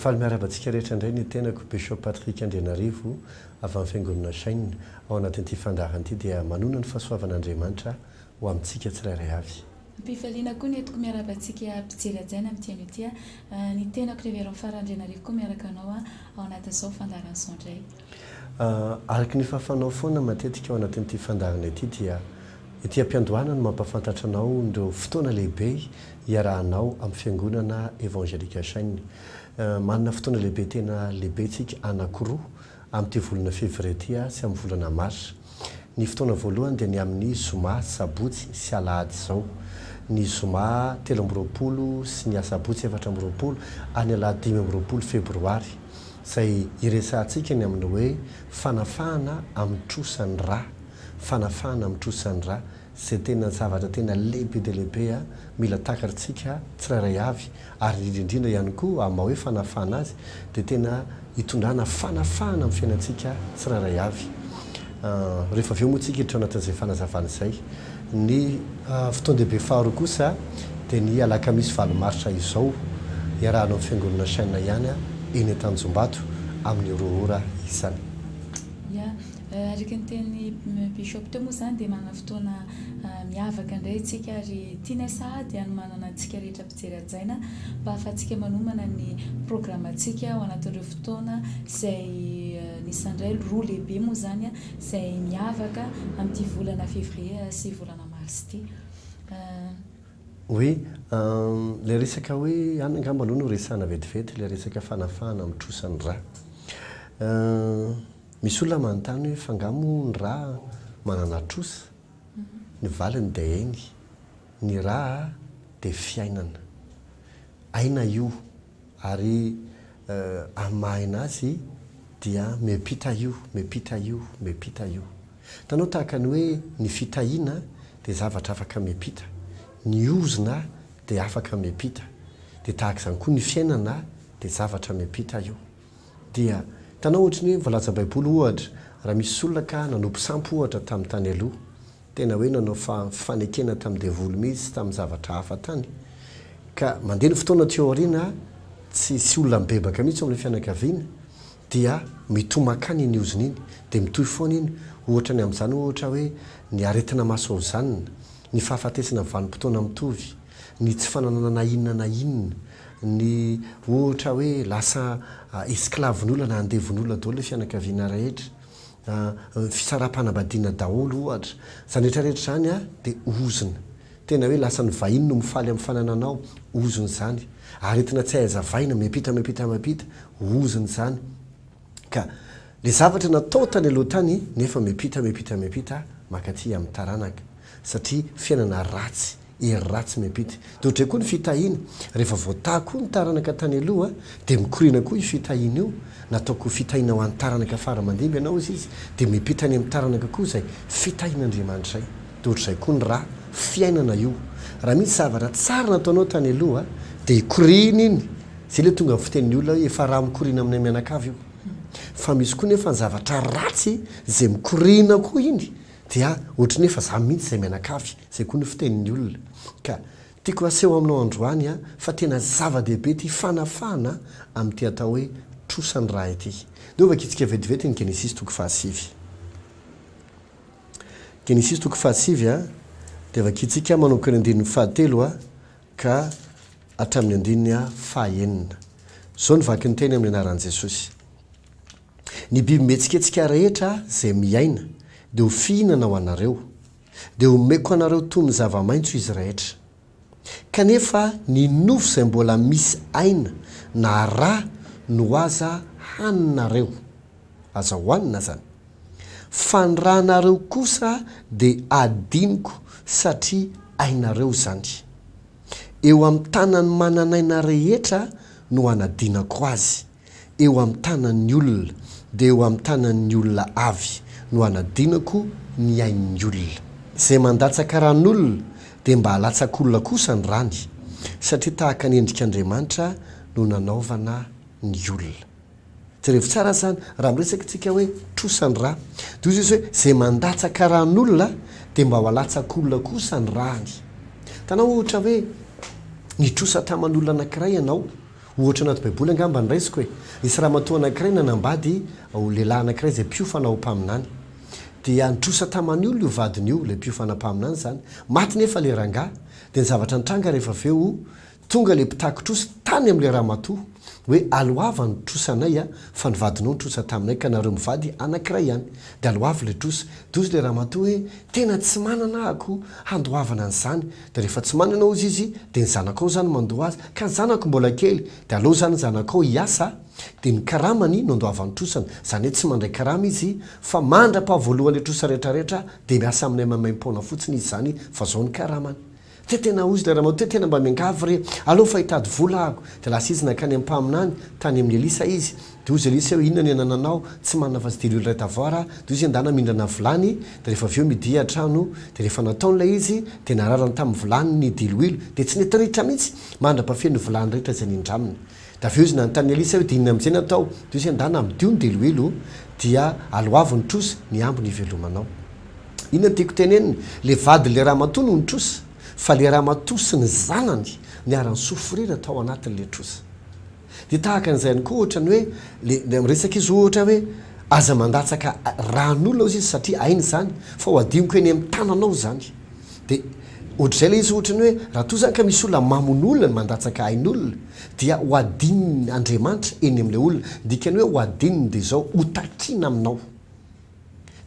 Faly miarabantsika rehetra indray ny tenako Bishop Patrick Andrianarivo avy amin'ny fiangonana Saina ao anatin'ity fandaharana ity dia manona ny fahasoavan'Andriamanitra ho amintsika tsirairay avy. Mpifaliana koa ny entiko miarabantsika mpijery ajaina amin'ity ano ity ny tenako rehetra Andrianarivo koa miaraka anao ao anatin'izao fandaharana izao indray. Araka ny fahafanao foana matetika ao anatin'ity fandaharana ity dia ity ampiandohana no mampafantatra anao ndreo fotoana lehibe iarahanao amin'ny fiangonana Evangelika Saina. Manana fotoana lehibe tena lehibe tsika anankiroa amin'ity volana Fevrier ity sy amin'ny volana Mars. Ny fotoana voalohany dia ny amin'ny zoma sabotsy sy alahady izao. Ny zoma 13 sy ny asabotsy 14 any alahady 15 Febroary. Izay iresantsika ny amin'ny hoe fanafahana amin'ny trosan'ny rà. Fanafahana amin'ny trosan'ny rà. Izay tena zavatra tena lehibe dia lehibe mila takarintsika tsirairay avy ary indrindra ihany koa amin'ny hoe fanafahana azy dia tena hitondrana fanafahana amin'ny fiainantsika tsirairay avy. Rehefa avy eo moa tsika hiditra anatin'izay fanazavana izay. Ny fotoan-dehibe faharoa kosa dia ny alakamisy 20 Marsa izao iarahana amin'ny fiangonana Saina ihany eny Antanjombato amin'ny 2 ora izany. Araka ny teny Bishop teo moa izany dia manana fotoana miavaka indray tsika ary tiana sahady hanomanana antsika rehetra mpijery ajaina mba ahafahantsika manomana ny programantsika ao anatin'ireo fotoana izay nisandray roa lehibe moa izany izay miavaka amin'ity volana Fevrier sy volana Mars ity. Oui, le resaka hoe any angamba aloha no resahana vetivety le resaka fanafahana amin'ny trosan'ny rà. Misy olona manontany hoe fangamo ny rà manana trosa, ny valiny dia ainy, ny rà dia fiainana. Aina io ary amin'ny mahaina azy dia miampita io, miampita io, miampita io. Tanao tahaka ny hoe ny fitahiana dia zavatra afaka miampita, ny ozona dia afaka miampita, dia tahaka izany koa ny fiainana dia zavatra miampita io. Dia tanao ohatra ny voalaza baiboly ohatra raha misy olona ka nanompo sampy ohatra tamin'ny tany aloha tena hoe nanao fanekena tamin'ny devoly mihitsy tamin'ny zavatra hafa tany ka mandeha ny fotoana teo aoriana tsy olona mibebaka mihitsy amin'ny fianakaviana dia mitomakany iny oziny iny dia mitohy foana iny ohatra ny amin'izany ohatra hoe ny aretina maso zanona, ny fahafatesana vanim-potoana mitovy, ny tsy fananana na inona na inona, ny ohatra hoe lasa esklavin'olona na andevon'olona daholo le fianakaviana rehetra, fisarapanambadiana daholo ohatra. Izany rehetrarehetra izany dia ozona. Tena hoe lasa ny vahiny no mifaly amin'ny fanananao, ozona izany. Aretina tsy ahazavaina miampita ozona izany. Ka le zavatra natao tany aloha tany nefa miampita makaty amin'ny taranaka satria fiainana ratsy. Ratsy miampita. Dia ohatray koa ny fitahiana rehefa voataha koa ny taranaka tany aloha dia mikoriana koa io fitahiana io nataoko fitahiana ho an'ny taranaka faramandimby ianao izy dia miampita any amin'ny taranaka koa izay fitahian'Andriamanitra izay. Dia ohatray koa ny rà fiainana io raha misy zavatra tsara nataonao tany aloha dia ikoriana iny izay ilay tonga amin'ny fitenin'ny olona hoe efa raha mikoriana amin'ny mianakavy io fa misy koa nefa ny zavatra ratsy izay mikoriana koa iny dia ohatry nefa za mihitsy izay mianakavy izay koa ny fitenin'ny olona. Ka tiako aseho aminao androany fa tena zava-dehibe ity fanafahana amin'ity atao hoe trosan'ny rà ity. Dia vakitsika vetivety ny Genesisy 7. Genesisy 7 dia vakitsika manomboka ny 7 ka hatramin'ny 9. Zao ny vaky ny teny amin'ny anaran'i Jesosy. Ny biby mihetsiketsika rehetra izay miaina dia ho fihinana ho anareo, dia nomeko anareo toy ny zava-maitso izy rehetra. Kanefa ny nofo izay mbola misy aina na rà no aza haninareo, aza hohanina zany. Fa ny ranareo kosa dia hadiniko satria ainareo zany. Eo amin'ny tanan'ny manan'aina rehetra no hanadinako azy, eo amin'ny tanan'ny olona dia eo amin'ny tanan'ny olona avy no hanadinako ny ain'ny olona. Izay mandatsaka ran'olona dia mba halatsak'olona kosa ny ràny satria tahaka ny endrik'Andriamanitra no nanaovana ny olona. Jerevy tsara zany raha miresaka tsika hoe trosan'ny rà dia izy hoe izay mandatsaka ran'olona dia mba ho halatsak'olona kosa ny ràny. Tanao ohatra hoe nitrosa taman'olona anankiray ianao ohatra anaty baiboly angamba ny raisiko hoe nisy raha matoa anankiray nanambady ho lehilahy anankiray zay mpiofana ao mpaminany dia nitrosa tamany olo io vadiny io le mpiofana mpaminany zany maty nefa le rangahy dia ny zavatra nitranga rehefa aveo tonga le mpitaky trosa tany amin'le raha matoa hoe aloava ny trosanay fa ny vadinao nitrosa taminay ka nareo mivady anankiray ihany dia aloava le trosa dozy le raha matoa hoe tena tsy manana ako handoavana an'izany dia rehefa tsy mananao izy dia ny zanakao zany mandoa azy ka ny zanako mbola kely dia aloha zany zanakao hiasa dia ny karamany no andoavany trosana zany hoe tsy mandray karama izy fa mandra-pahavoalohan'le trosa rehetrarehetra dia miasa aminay mamaim-pona fotsiny izy zany fa zao ny karamany te tena ozy le raha matoa tena mba miangavy re aloha fa hitady vola ako dia lasa izy nakany ampaminany tany amin'ny Elisa izy dia ozy Elisa hoe inona ny anananao tsy manana fa tsy dely olo ray tavara dia izy andana mindrana vilany dia rehefa aveo midia trano dia rehefa nataon'ilay izy dia nararany tamin'ny vilany ny diloilo dia tsy netiritra mihitsy mandra-pafeny vilany rehetra zay nindraminy dia aveo izy nanontany Elisa hoe dia inona amin'izay natao dia izy andana amidio ny diloilo dia aloavo ny trosa ny ambo ny ivelomanao inona tiako teneniny le vady le raha matoa no ny trosa fa le raha matoa sy ny zanany niarany sofrira tao anatin'le trosa dia tahaka an'izay any koa ohatrany hoe le miresaka izy ohatra hoe aza mandatsaka ran'olona izy satria ainy zany fa ho adiniko eny amin'ny tananao zany dia ohatr'izay le izy ohatrany hoe raha toa zany ka misy olona mamon'olona ny mandatsaka ain'olona dia ho adininy Andriamanitra eny amin'ilay olona dikany hoe ho adininy dia zao hotakina aminao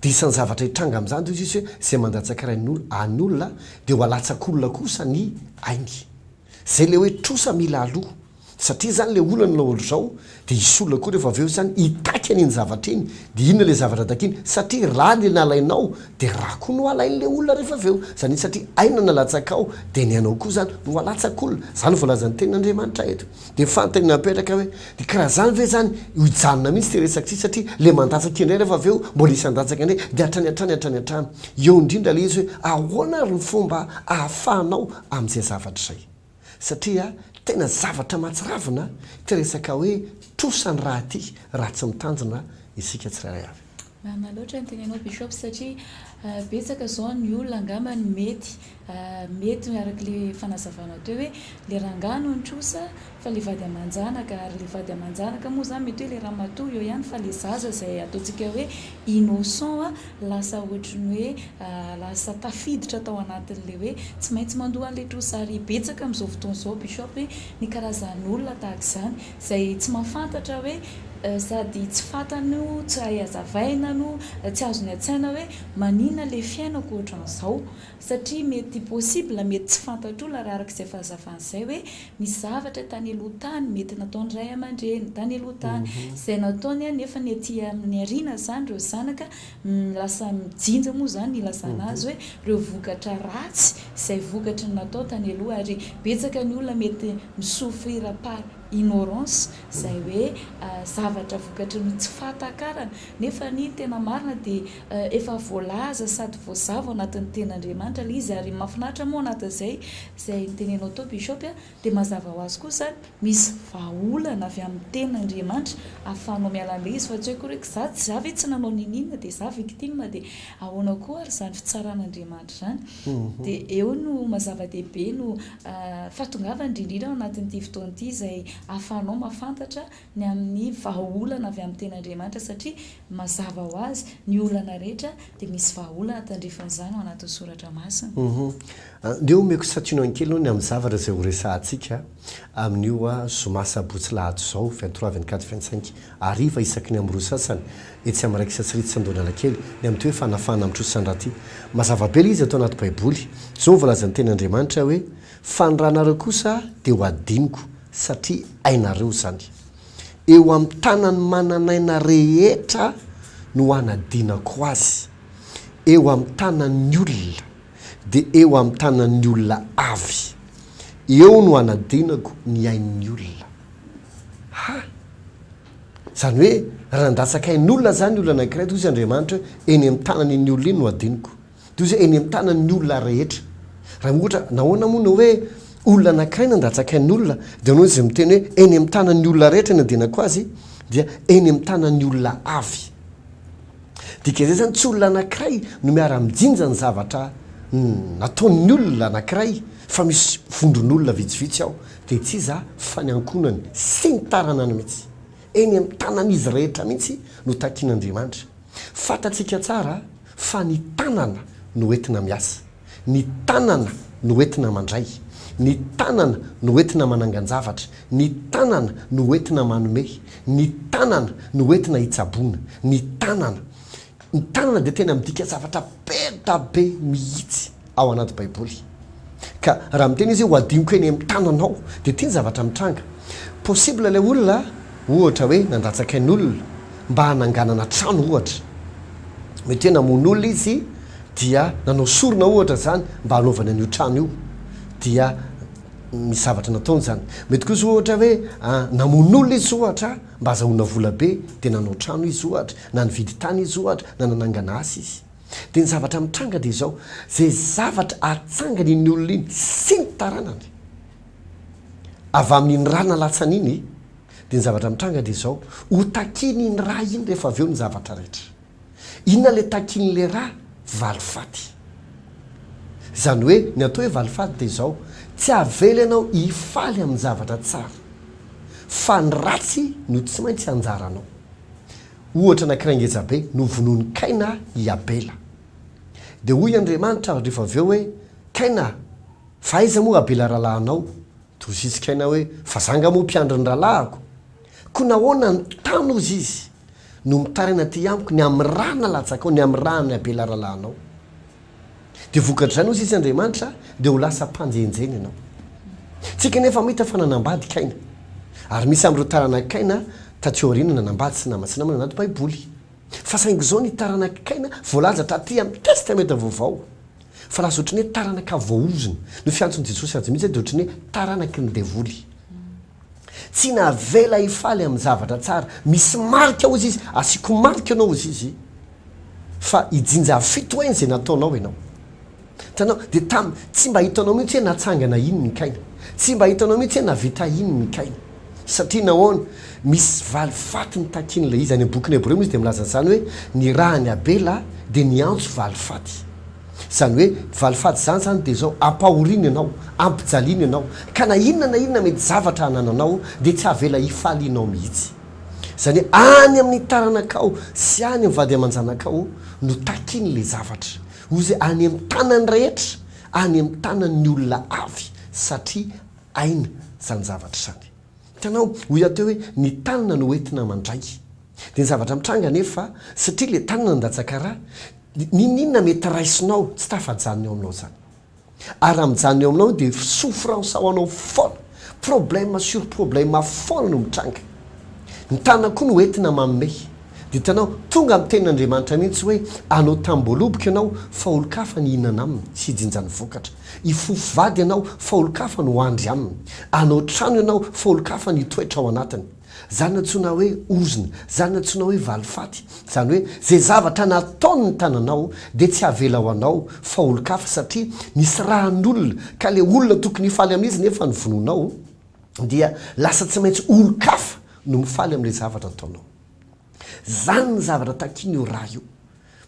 dia isan'ny zavatra hitranga amin'izany toy izy hoe zay mandatsaka ain'olona dia ho halatsak'olona kosa ny ain'ny zay le hoe trosa mila aloha satria zany le olona ny laolo zao dia isy olona koa rehefa aveo zany hitaky an'iny zavatra iny dia inona le zavatra takiny satria raha ny nalainao dia raha koa no alain'le olona rehefa aveo zany satria aina nalatsakao dia ny anao koa zany no halatsak'olona zany voalazan'ny tenin'Andriamanitra eto dia fantany napetraka hoe dia karaha zany ve zany hijanona mihitsy ty resaka ty satria le mandatsaka indray rehefa aveo mbola isy andatsaka indray dia hatrany eo indrindra le izy hoe ahoana ry ny fomba ahafahanao amin'izay zavatra izay satria tena zavatra matsiravina ty resaka hoe trosany raha ty raha tsy mitanjona isika tsirairay avy maloatra ny tenenao bishop satria betsaka zao ny olona angamba ny mety miaraka le fanazavana teo hoe le rangano ny trosa fa le vady amanjanaka ary le vady amanjanaka moa zany mety hoe le raha matoa eo ihany fa le zaza zay ataontsika hoe innocent lasa ohatrany hoe lasa tafiditra tao anatin'le hoe tsy maintsy mandoa an'le trosa ary betsaka amin'izao fotoana zao bishop hoe ny karazan'olona tahaka izany zay tsy mahafantatra hoe sady tsy fantano tsy hay azavainano tsy azony an-tsaina hoe manina le fiainako ohatran'izao satria mety possible mety tsy fantatr'olona raha arak'izay fahazavan'izay hoe misy zavatra tany aloha-tany mety nataony ray aman-dreny tany aloha-tany zay nataony nefa ny aty amin'ny arina zany reo zanaka lasa mijinja moa zany ny lasana azy hoe reo vokatra ratsy zay vokatra natao tany aloha ary betsaka ny olona mety misofrira par ignorance zay hoe zavatra vokatra no tsy fahatakarana nefa ny tena marina dia efa voalaza sady voazavo anatin'ny ten'Andriamanitra le izy ary mahafinaritra moa anatin'izay zay nitenenao tao bishop dia mazava ho azy kosa misy vahaolana avy amin'ny ten'Andriamanitra ahafahanao mialan'le izy fa tsy hoe koa za zavy tsy nanao ninina dia za victime dia ahoana koa ary zany fitsaran'Andriamanitra zany dia eo no mazava-dehibe no fahatongavany indrindrindra anatin'ity fotoan'ity zay ahafahanao mahafantatra ny amin'ny vahaolana avy amin'ny ten'Andriamanitra satria mazava ho azy ny olana rehetra dia misy vahaolana tandrifan'izany ao anatin'ny soratra masina neo meko satrinao ankely no ny amin'ny zavatra zay ho resahantsika amin'io zoma sabotsy lahady zao 23-24-25 ariva isaky ny amin'ny roa sasany etsy amin'ny raiky satsiritsy sandonala kely ny amin'ny toe fanafahana amin'ny trosandraha ty mazavabe le izy atao anaty baiboly zao voalazan'ny ten'Andriamanitra hoe fa ny ranareo kosa dia ho hadiniko satria ainareo zany eo amin'ny tanan'ny manan'aina rehetra no hanadinako azy eo amin'ny tanan'ny olona dia eo amin'ny tanan'ny olona avy eo no hanadinako ny ain'ny olona zany hoe raha nandatsaka ain'olona zany olona anankiray toy izy Andriamanitra hoe eny amin'ny tanan'ny olona iny no hadiniko toy izy eny amin'ny tanan'ny olona rehetra raha ohatra nahoana moa no hoe olona anankiray nandatsaka ain'olona dia anao izy miteny hoe eny amin'ny tanan'ny olona rehetra ny adinako azy dia eny amin'ny tanan'ny olona avy dika zay zany tsy olona anankiray no miara-mijinja ny zavatra nataon'ny olona anankiray fa misy vondron'olona vitsivitsy ao dia tsy iza fa ny ankonany sy ny taranany mihitsy eny amin'ny tanan'izy rehetra mihitsy no takian'Andriamanitra. Fantatsika tsara fa ny tanana no entina miasa, ny tanana no entina mandray, ny tanana no entina manangan-javatra, ny tanana no entina manome, ny tanana no entina hitsaboana, ny tanana dia tena midika zavatra beta be mihitsy ao anaty baiboly. Ka raha miteny izy ho hadiniko eny amin'ny tananao dia tiany zavatra mitranga. Possible ilay olona ohatra hoe nandatsaka ny olona mba hananganana trano ohatra, mety hoe namono izy dia nanao sorona ohatra zany mba hanaovana an'io trano io, dia misy zavatra nataony zany. Mety kosa ohatra hoe namono izy ohatra mba azahoana vola be dia nanao trano izy ohatra, na nividy tany izy ohatra, na nanangana asa izy. Dia ny zavatra mitranga dia izao, zay zavatra atsangany iny olona iny sy ny taranany avy amin'iny rà nalatsany dia ny zavatra mitranga dia izao, ho takiny iny rà iny rehefa avy eo ny zavatra rehetra. Inona le takin'le rà? Valifaty. Zany hoe ny atao hoe valifaty dia izao, tsy avela ianao hifaly amin'ny zavatra tsara, fa ny ratsy no tsy maintsy anjaranao. Ohatra anankiray ngezabe novonony Kaina i Abela, dia hoy Andriamanitra rehefa avy eo hoe Kaina, fa aiza moa Abela rahalahinao? Tosisy Kaina hoe fa zanga moa mpiandry ny rahalahiko. Ko nahoana ny tany ozy izy no mitaraina ty amiko ny amin'ny rà nalatsakao, ny amin'ny rà ny Abela rahalahinao. Dia vokatra izany ozy izy Andriamanitra dia ho lasa mpanjenjeny ianao. Tsika nefa mahita fa nanambady Kaina, ary misy amin'ireo taranaka Kaina taty aoriana nanambady sy nama anaty baiboly. Fa saingy izao ny taranaka Kaina voalaza taty amin'ny testamenta vaovao, fa lasa ohatry ny hoe taranaka voaozina no fiantson'i Jesosy azy mihitsy dia ohatry ny hoe taranaky ny devoly. Tsy navela hifaly amin'ny zavatra tsara, misy marika ozy izy, asiko marika anao ozy izy, fa hijinja fito eny zay nataonao ianao. Tanao dia tsy mba hitanao mihitsy hoe natsangana iny ny Kaina, tsy mba hitanao mihitsy hoe navita iny ny Kaina, satria nahoana misy valifaty ny takin'ilay izy. Any amin'ny boky ny Hebreo izy dia milaza zany hoe ny rà ny Abela dia ny antso valifaty. Zany hoe valifaty zany dia izao ampahoriana ianao, ampijaliana ianao, ka na inona mety zavatra hanananao dia tsy avela hifalinao mihitsy. Zany hoe any amin'ny taranakao sy any amin'ny vady aman-janakao no takin'ilay zavatra, ozy any amin'ny tanany rehetra, any amin'ny tanan'ny olona avy, satria aina zany zavatra zany. Hitanao hoy ateo hoe ny tanana no entina mandray. Dia ny zavatra mitranga nefa satria le tanana ndatsaka rà, ninona mety raisinao tsy tafajanony eo aminao zany, ary amin'izany eo aminao dia souffrance ao anao foana, problème sur problème foana no mitranga. Ny tanana koa no entina manome. Dia hitanao tonga amin'ny tenin'Andriamanitra mihitsy hoe anao tamboloboka ianao fa olo-kafa ny hihinana aminy sy hijinjany vokatra, hifofo vady ianao fa olo-kafa no hoandry aminy, anao trano ianao fa olo-kafa ny toetra ao anatiny. Zany natsoina hoe ozina, zany natsoina hoe valifaty. Zany hoe zay zavatra nataony ny tananao dia tsy avela ho anao fa olo-kafa, satria nisy rahan'olona ka le olona tokony hifaly amin'izy nefa ny vononao dia lasa tsy maintsy olo-kafa no mifaly amin'ilay zavatra nataonao. Zany ny zavatra takin'io rà io.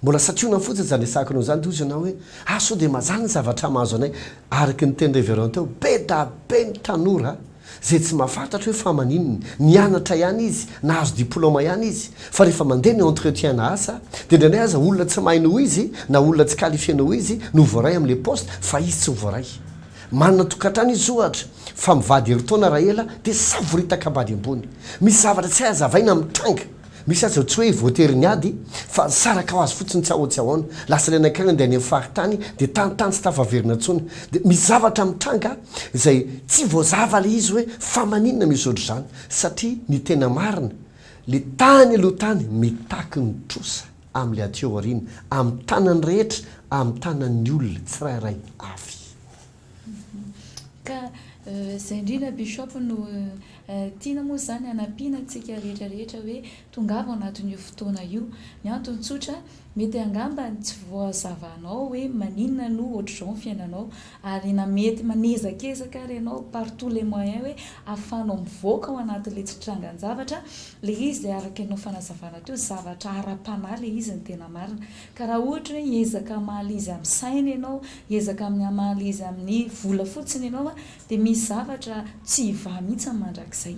Mbola satriona fotsiny zany resaka anao zany tozy ianao hoe so dia mazany ny zavatra mahazo anay, araky ny teny révérend teo be da be ny tanora zay tsy mahafantatra hoe fa maninony, nianatra ihany izy, nahazo diplôma ihany izy, fa rehefa mandeha ny entretien na asa dia indray aza olona tsy mahay noho izy na olona tsy qualifié noho izy no voaray amin'ilay poste, fa izy tsy voaray. Manana tokantrano izy ohatra fa mivady herin-taona raha ela dia savoritaka ambady ambony, misy zavatra tsy hazavaina mitranga, misy aza tsy hoe voatery ny ady fa saraka ho azy fotsiny tsy ahotsy ahoana, lasa ilay anankiray andeha any amin'ny faritany dia tanytany tsy tafaverina intsony. Dia misy zavatra mitranga izay tsy voazava le izy hoe fa maninona misy ohatry izany, satria ny tena marina le tany aloha tany mitaky ny trosa amin'ilay aty aoriana, amin'ny tanany rehetra, amin'ny tanan'ny olona tsirairay avy. Ka izay indrindra bishop no tiana moa zany anampiana antsika rehetrarehetra hoe tongava anatin'io fotoana io ny antony tsotra mety angamba tsy voazavanao hoe maninona no ohatr'izao ny fiainanao ary na mety manezakezaka ary ianao par tous les moyens hoe ahafanao mivoaka ao anatin'le tsy trangan-javatra le izy dia araka ianao fanazavana teo zavatra ara-panahy le izy ny tena marina ka raha ohatra hoe hiezaka mahal izy amin'ny saina ianao hiezaka mahal izy amin'ny vola fotsiny ianao dia misy zavatra tsy hiva mihitsy ny mandrakizay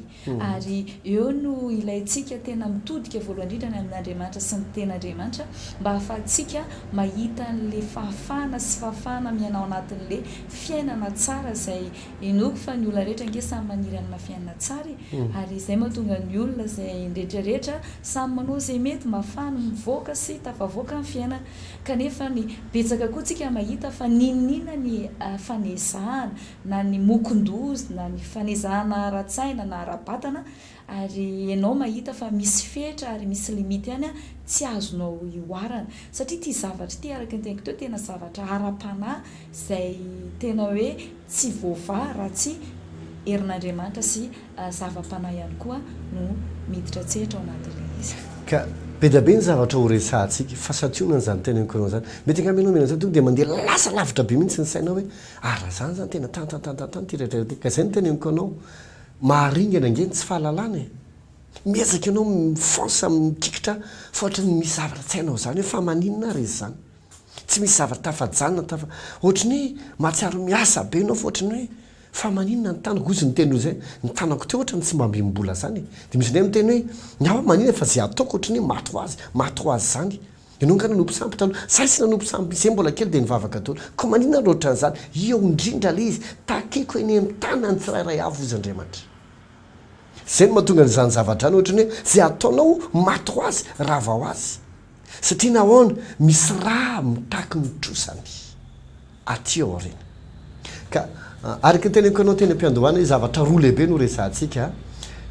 ary eo no ilayntsika tena mitodika voalohany indrindra ny amin'Andriamanitra sy ny ten'Andriamanitra mba ahafahantsika mahita n'le fahafahana sy fahafahana miainao anatin'le fiainana tsara izay inoko fa ny olona rehetra nge samy maniry amina fiainana tsara ary izay mahatonga ny olona izay rehetrarehetra samy manao izay mety mba ahafahany mivoaka sy tafavoaka ny fiainana kanefa ny betsaka koa tsika mahita fa ninona ny fanezahana na ny mokondozy na ny fanezahana ara-tsaina na ara-batana ary ianao mahita fa misy fetra ary misy limity ihany tsy azonao ioarana satria ty zavatra ty araka ny teniko teo tena zavatra ara-panahy izay tena hoe tsy voava raha tsy herin'Andriamanitra sy zava-panahy ihany koa no miditra tsehatra ao anatin'le izy ka be dia be ny zavatra ho resahantsika fa sationana zany teneniko anao zany mety angambinao mena zany tonga dia mandeha lasa lavitra be mihitsy ny sainao hoe raha zany zany tena tantantantantan ty rehetrarehetra ty ka izay ny teneniko anao maharingana angeny tsy fahalalana miezaka ianao mifonsa mikikitra fa ohatrany misy zavatra tsy hainao zany hoe fa maninona rezy zany tsy misy zavatra tafajanona ohatrany hoe mahatsiaro miasa be ianao fa ohatrany hoe fa maninona ny tanako ozy ny teny zay ny tanako teo ohatrany tsy mba mimbola zany dia misy ndray miteny hoe nyaho maninona fa zay ataoko ohatrany hoe maty ho azy zany ianao ngana nompo sampy taloha zay sy nanompo sampy izay mbola kely dia nivavaka tolo ko maninona loatra n'izany eo indrindra le izy takeko eny amin'ny tanany tsirairay avo izy Andriamanitra zay no mahatonga n'izany zavatra any ohatrany hoe zay ataonao maty ho azy rava ho azy satria nahoana misy raha mitaky ny Trosan'Ny aty ao aoriana ka araka ny teneniko anao teny am-piandohana zavatra roa lehibe no resahantsika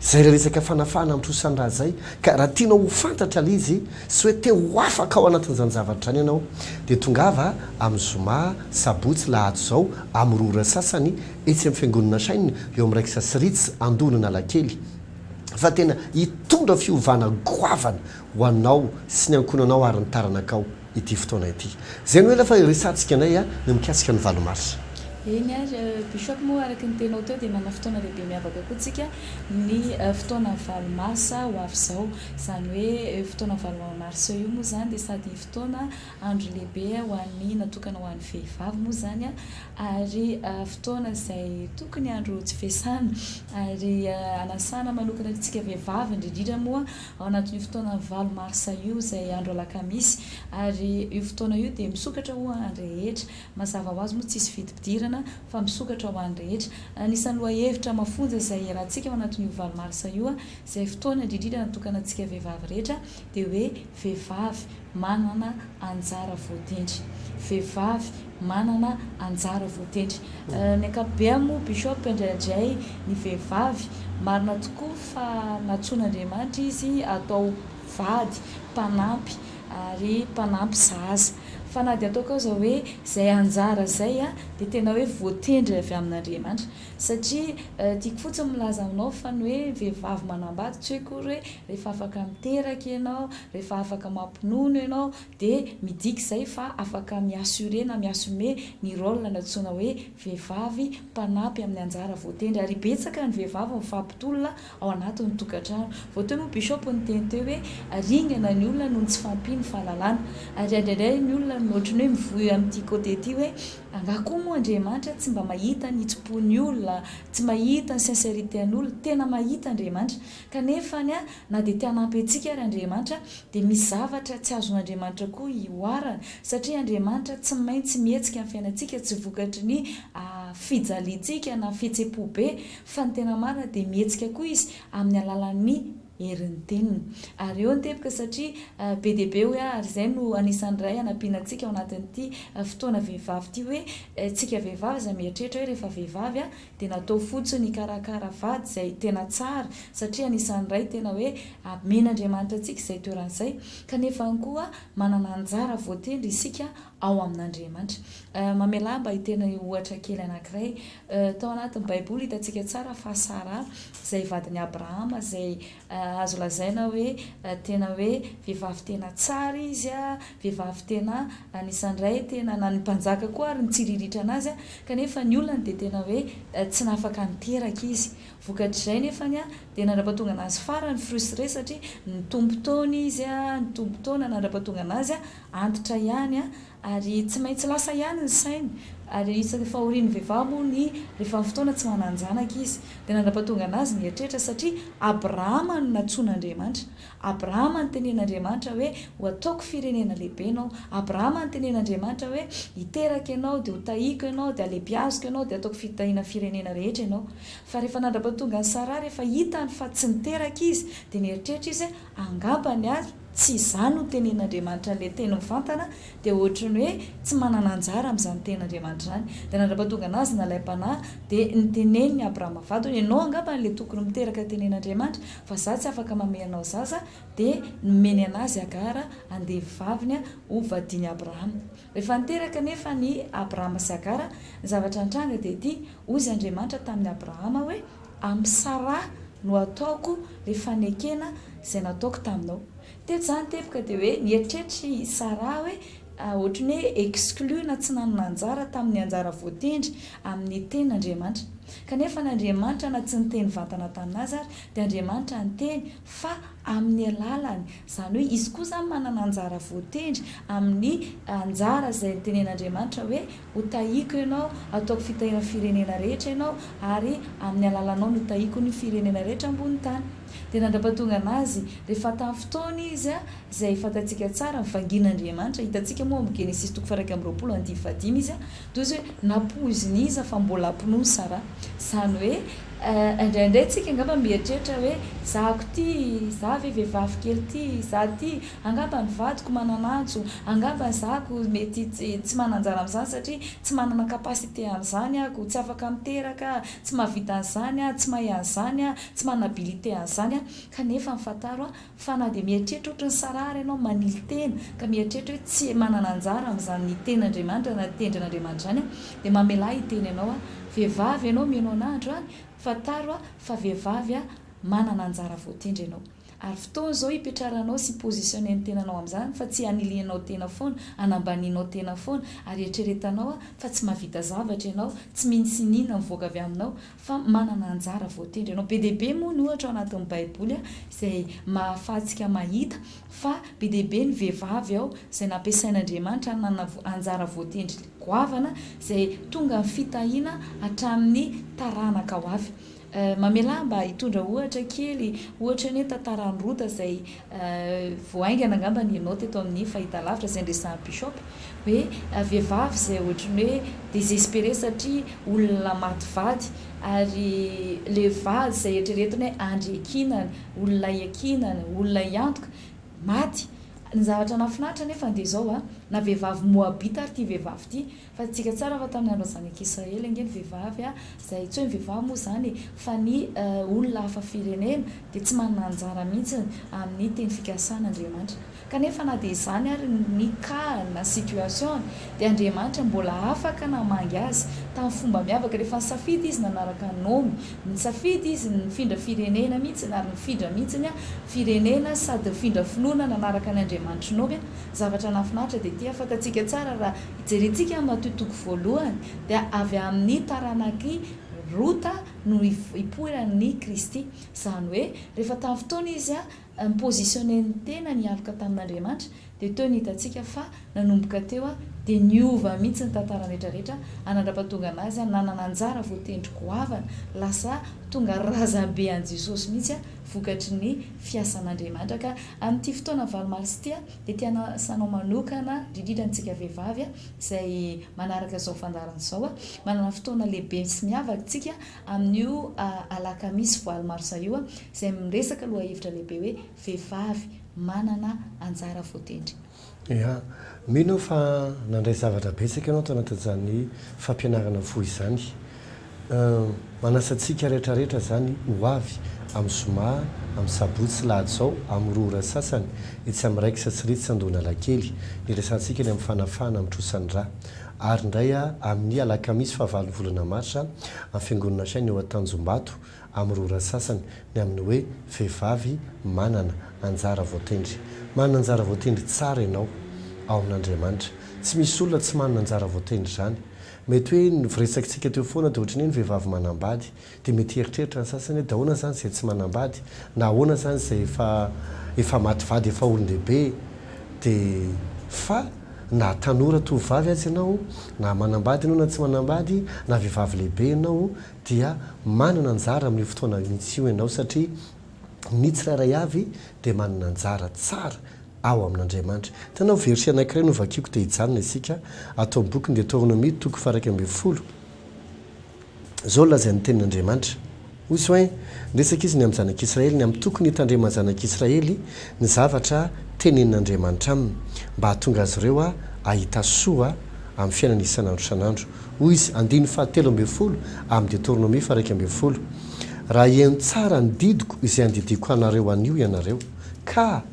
zay le resaka fanafahana amin'ny Trosan'Ny raha zay ka raha tianao ho fantatra le izy sy hoe te ho afaka ao anatin'izany zavatra any ianao dia tongava amin'ny zoma sabotsy lahady zao amin'ny rora sasany etsy amin'ny fiangonana sainina eo amin'ny raikisa siritsy andonana lakely fa tena hitondra fiovana goavana ho anao sy ny ankonanao ary ny taranakao ity fotoana ity zay no hoe lafa resantsika anay no mikasika ny valomarsa eny ary bishop moa araka ny tenao teo dia mana fotoana lehibe miavaka koa tsika ny fotoana valomarsa ho avy zao izany hoe fotoana valomarsa io moa zany dia sady fotoana andro lehibe ho an'ny natokana ho an'ny vehivavy moa zany ary fotoana izay tokony andro tsy fiasana ary anasana manokana antsika vehivavy indrindrindra moa ao anatin'io fotoana valomarsa io izay andro alakamisy ary io fotoana io dia misokatra ho andrehetra mazava ho azy moa tsisy vidipidirana fa misokatra ho an'ny rehetra anisan'ny lohahevitra mafonja izay rahantsika ao anatin'io valomarsa io izay fotoana indrindrindra natokana antsika vehivavy rehetra dia hoe vehivavy manana anjara voatendry vehivavy manana anjara voatendry ny ankapobeny moa bishop indraindray ny vehivavy marina tokoa fa natsoan'Andriamanitra izy atao vady mpanampy ary mpanampy zaza fa na dia ataoko ao zao hoe izay anjara zay dia tena hoe voatendry avy amin'Andriamanitra satria tiako fotsiny milaza aminao fa ny hoe vehivavy manambady tsy hoe kory hoe rehefa afaka miteraka ianao rehefa afaka mampinono ianao dia midika izay fa afaka miassure na miassume ny rôle natsoina hoe vehivavy mpanampy amin'ny anjara voatendry ary betsaka ny vehivavy mifampitolona ao anatin'ny tokantrano voateo moa bishop ny teny teo hoe ringana ny olona noho ny tsy fampiny fahalalana ary indraindray ny olona ohatrany hoe mivoy amin'ity côté ty hoe angakoa moa Andriamanitra tsy mba mahita ny itsipony olona tsy mahita ny sincérité an'olona tena mahita Andriamanitra kanefa na dia tianampy antsika ary Andriamanitra dia misy zavatra tsy azon'Andriamanitra koa ioarana satria Andriamanitra tsy maintsy mihetsika amin'ny fiainantsika tsy vokatry ny fijaliantsika na fihetsem-po be fa ny tena marina dia mihetsika koa izy amin'ny alalan'ny herin'ny teniny. Ary eo nytepika satria be dia be hoe ary izay no anisan'ny ray anampiana antsika ao anatin'ity fotoana vehivavy ity hoe tsika vehivavy izay mieritreritra hoe rehefa vehivavy dia natao fotsiny karakara vady izay tena tsara satria anisan'ny ray tena hoe men'Andriamanitra antsika izay toeran'izay kanefa koa manana anjara voatendry isika ao amin'Andriamanitra. Mamela mba hitena ohatra kely anankiray tao anatin'ny baiboly hitantsika tsara fa Sara izay vadin'i Abrahama izay azo lazaina hoe tena hoe vehivavy tena tsara izy vehivavy tena anisan'ny ray tena na ny mpanjaka koa ary nitsiriritra anazy kanefa ny olona dia tena hoe tsy nafaka niteraka izy vokatr'izay nefany dia nandrapatonga anazy farany frustre satria nitombotaona izy nitombotaona nandrapatonga anazy antitra ihany ary tsy maintsy lasa ihany ny sainy ary isaky fahorian'ny vehivavy moa ny rehefa fotoana tsy mananjanaka izy dia nandrapatonga anazy mieritreritra satria Abrahama no natsoan'Andriamanitra. Abrahama no tenen'Andriamanitra hoe ho ataoko firenena lehibe ianao. Abrahama no tenen'Andriamanitra hoe hiteraka ianao dia ho tahiko ianao dia alebiaziko ianao dia ataoko fitahina firenena rehetra ianao. Fa rehefa nandrapatonga ny Sara rehefa hitany fa tsy niteraka izy dia nieritreritra izy angambany azy tsy izany no tenen'Andriamanitra le teny mivantana dia ohatrany hoe tsy manana anjara amin'izany tenen'Andriamanitra izany. Dia nandrapatonga anazy nalaim-panahy dia niteneniny Abrahama vady hoe ianao angambany le tokony miteraka tenen'Andriamanitra fa za tsy afaka mamey anao zaza dia nomeny anazy Agara andevy-vaviny ho vadiany Abrahama. Rehefa niteraka nefa ny Abrahama sy Agara ny zavatra nitranga dia ity ozy Andriamanitra tamin'ny Abrahama hoe amin'ny Sara no ataoko le fanekena izay nataoko taminao. Teto zany tepika dia hoe nieritreritra Sara hoe ohatrany hoe exclu na tsy nanana anjara tamin'ny anjara voatendry amin'ny ten'Andriamanitra. Kanefa n'Andriamanitra na tsy niteny vantana taminazy ary dia Andriamanitra niteny fa amin'ny alalany izany hoe izy koa zany manana anjara voatendry amin'ny anjara izay nitenen'Andriamanitra hoe ho tahiko ianao ataoko fitahina firenena rehetra ianao ary amin'ny alalanao no tahiko ny firenena rehetra ambony tany. Dia nandrapatonga anazy rehefa tamin'ny fotoana izy izay fantatsika tsara mivangin'Andriamanitra hitantsika moa amin'ny Genesisy 1:25 izy toy izy hoe nampoziny izy fa mbola ampinono Sara. Izany hoe indraindray tsika angamba mieritreritra hoe zahako ty za vehivavy kely ty za ty angamba ny vadiko manan'antso angamba ny zahako mety tsy mananjara amin'izany satria tsy manana kapasité amin'izany ako tsy afaka miteraka tsy mahavita an'izany tsy mahay an'izany tsy manana habilité an'izany kanefa mifantaro fa na dia mieritreritra ohatry ny Sara ary ianao manily tena ka mieritreritra hoe tsy manana anjara amin'izany ten'Andriamanitra na tendrin'Andriamanitra izany dia mamela hiteny ianao vehivavy ianao mianao anandro fantaro fa vehivavy manana anjara voatendry ianao. Ary fotoana izao hipetraranao sy positionne ny tenanao amin'izany fa tsy hanilianao tena foana hanambanianao tena foana ary eritreretanao fa tsy mahavita zavatra ianao tsy mihintsynina mivoaka avy aminao fa manana anjara voatendry ianao. Be dia be moa ny ohatra ao anatin'ny baiboly izay mahafahantsika mahita fa be dia be ny vehivavy ao izay nampiasain'Andriamanitra nanana anjara voatendry goavana izay tonga ny fitahiana hatramin'ny taranaka ho avy. Mamela mba hitondra ohatra kely ohatra ny tantaran'ny Rota izay voaingana angamba ny ianao teto amin'ny fahitalavitra izay nresan'ny bishop hoe vehivavy izay ohatrany hoe désespéré satria olona maty vady ary le vady izay eritreretiny hoe andry ekinana olona iakinana olona iantoka maty. Ny zavatra nafinaritra nefa dia izao na vehivavy moabita ary ity vehivavy ity fa tsika tsara fa tamin'ny andro zanak'Israely angeny vehivavy izay tsy hoe vehivavy moa izany fa ny olona hafa firenena dia tsy manana anjara mihitsy amin'ny teny fikasan'Andriamanitra. Kanefa na dia izany ary ny cas na situation dia Andriamanitra mbola afaka namangy azy tamin'ny fomba miavaka rehefa nisafidy izy nanaraka nomy nisafidy izy nifindra firenena mihitsy ary nifindra mihitsy firenena sady nifindra finoana nanaraka ny Andriamanitra nomy. Zavatra nafinaritra dia ity fantatsika tsara raha hijerentsika matoitoko voalohany dia avy amin'ny taranaky Rota no hipoiran'ny Kristy. Izany hoe rehefa tamin'ny fotoana izy ny positionne ny tena nialoka tamin'Andriamanitra dia teo ny hitantsika fa nanomboka teo dia niova mihitsy ny tantara rehetrarehetra anandrapatonga anazy nanana anjara voatendry goavana lasa tonga razambe an' Jesosy mihitsy vokatry ny fiasan'Andriamanitra ka amin'ity fotoana valomarsy ity dia tiana sanao manokana indrindra antsika vehivavy izay manaraka izao fandarana izao manana fotoana lehibe sy miavaka tsika amin'io alakamisy valomarsa io izay miresaka aloha hevitra lehibe hoe vehivavy manana anjara voatendry. Ya, mino fa nandray zavatra betsaka ianao tao anatin'izany fampianarana fo izany. Manasantsika rehetrarehetra zany ho avy amin'ny zoma, amin'ny sabotsy lahady zao, amin'ny rora sasany, itsy amin'ny raiky satsiritsy sandona lakely, niresantsika ny amin'ny fanafahana amin'ny Trosan'Ny. Ary ndray amin'ny alakamisy fahavalon'ny volana marsa, amin'ny fiangonana saina eo Tanjombato, amin'ny rora sasany, ny amin'ny hoe vehivavy manana anjara voatendry. Manana anjara voatendry tsara ianao ao amin'Andriamanitra. Tsy misy olona tsy manana anjara voatendry zany. Mety hoe nivoresakitsika teo foana dia ohatrany hoe ny vehivavy manambady dia mety eritreritra ny sasany hoe dahoana zany izay tsy manambady na ahoana zany izay efa matyvady efa olon-dehibe dia fa na tanora tovovavy azy ianao na manambady ianao na tsy manambady na vehivavy lehibe ianao dia manana anjara amin'ny fotoana mihitsy io ianao satria ny tsirairay avy dia manana anjara tsara ao amin'Andriamanitra. Tanao verset anankiray no vakiako dia hijanona isika atao amin'ny boky Deutéronomie toko 1:10. Zao lazain'ny tenin'Andriamanitra. Hoy izy hoe resaka izy ny amin'ny zanak'Israely ny amin'ny tokony hitandrema zanak'Israely ny zavatra tenenin'Andriamanitra aminy mba hahatonga azy ireo ahita soa amin'ny fiainana isan'andro isan'andro. Hoy izy 7:10 amin'ny Deutéronomie 1:10. Raha eno tsara ny didiko izay andidiko anareo anio ianareo ka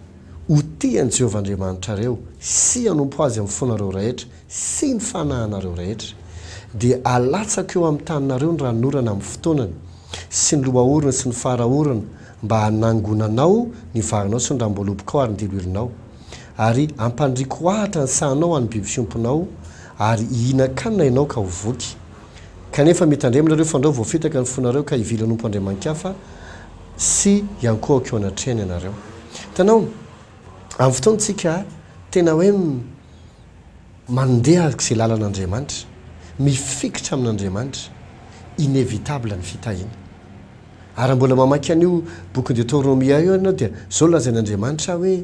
ho tian'i Jehovah Andriamanitrareo sy hanompo azy amin'ny fonareo rehetra sy ny fanahinareo rehetra dia halatsaka eo amin'ny taninareo ny ranorana amin'ny fotoanany sy ny lohaorana sy ny faraorana mba hanangonanao ny varinao sy ny rambolopokao ary ny diloilinao ary ampandriko ahatra ny sahanao any biby fiomponao ary hihina-kanina ianao ka ho voky kanefa mitandreminareo fandrao voafitaka ny fonareo ka hivily hanompo andriaman-kafa sy iankohako eo anatrehany ianareo. Tanao amin'ny fotoantsika tena hoe mandeha izay lalan'Andriamanitra mifikitra amin'Andriamanitra inévitable ny fitahiana. Ary mbola mamaky an'io boky Deutéronomie io ianao dia zao lazain'Andriamanitra hoe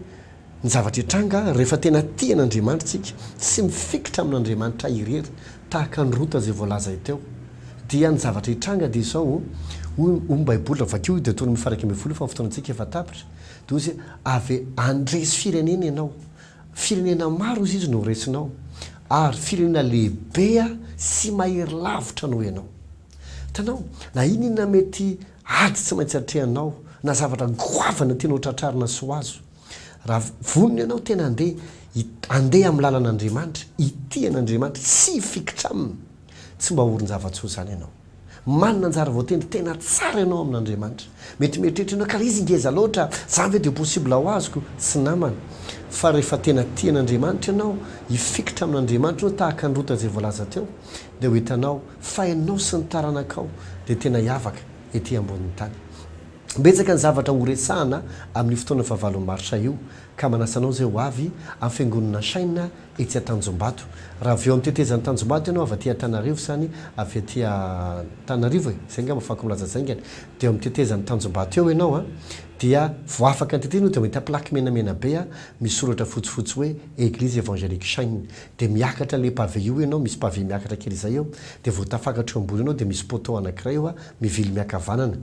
ny zavatra hitranga rehefa tena tian'Andriamanitra tsika sy mifikitra amin'Andriamanitra irery tahaka ny rota izay voalaza teo dia ny zavatra hitranga dia izao baibola vakio Deutéronomie 1:10 fa fotoanantsika efa tapitra dia izy avy andresy firenena ianao firenena maro izy no resinao ary firenena lehibe sy mahery lavitra no ianao. Tanao na inona mety ady tsy maintsy atrehanao na zavatra goavana tianao tratrarina so azo raha vonona ianao tena andeha amin'ny lalan'Andriamanitra itian'Andriamanitra sy fikitra aminy tsy mba orony zava-tsoa zany ianao. Manana anjara voatendry tena tsara ianao amin'Andriamanitra. Mety mieritreritra ianao ka izy ngeza loatra zany ve dia possible ho azoko sy namana fa rehefa tena tian'Andriamanitra ianao hifikitra amin'Andriamanitra ianao tahaka ny rota izay voalaza teo dia ho hitanao fa ianao sy ny taranakao dia tena hiavaka ety ambonin'ny tany. Betsaka ny zavatra horesahana amin'ny fotoana fahavalon'ny marsa io ka manasanao zay ho avy amin'ny fiangonana saina etsy Tanjombato. Raha avy eo amin'ny tetezan'ny Tanjombato ianao avy aty Tanareo zany avy aty Tanarivo zay nga mafako milaza zaingany dia amin'ny tetezan'ny Tanjombato eo ianao dia vao afaka ny tetezana dia mahita plaque menamena be misy soratra fotsifotsy hoe Eglise évangélique saina dia miakatra le pavé io ianao misy pavé miakatra kely izay eo dia vao tafakatra eo ambony ianao dia misy poteau anankiray eo mivily miakavanana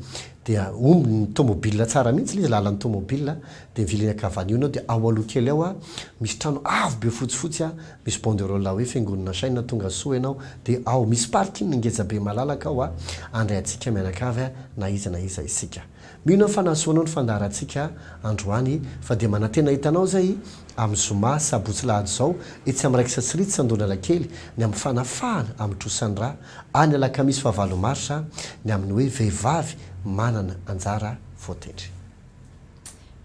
dia ny tomobile tsara mihitsy izy lalan'ny tomobile dia mivily miakavana io ianao dia ao aloha kely ao misy trano avo be fotsifotsy misy banderole hoe fiangonana saina tonga soa ianao dia ao misy parking ngeza be malalaka ao andray antsika mianakavy na iza isika. Mino fa nasoanao ny fandaharantsika androany fa dia manantena hitanao zay amin'ny zoma sabotsy lahady zao etsy amin'ny raiky satsiritsy sandona lakely ny amin'ny fanafahana amin'ny Trosan'Ny any alakamisy fahavalo marsa ny amin'ny hoe vehivavy manana anjara voatendry.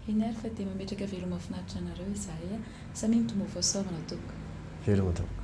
Ainary fa dia mametraka veloma mahafinaritra anareo Izay. Samy mitombo voasaovana tompoko. Veloma tompoko.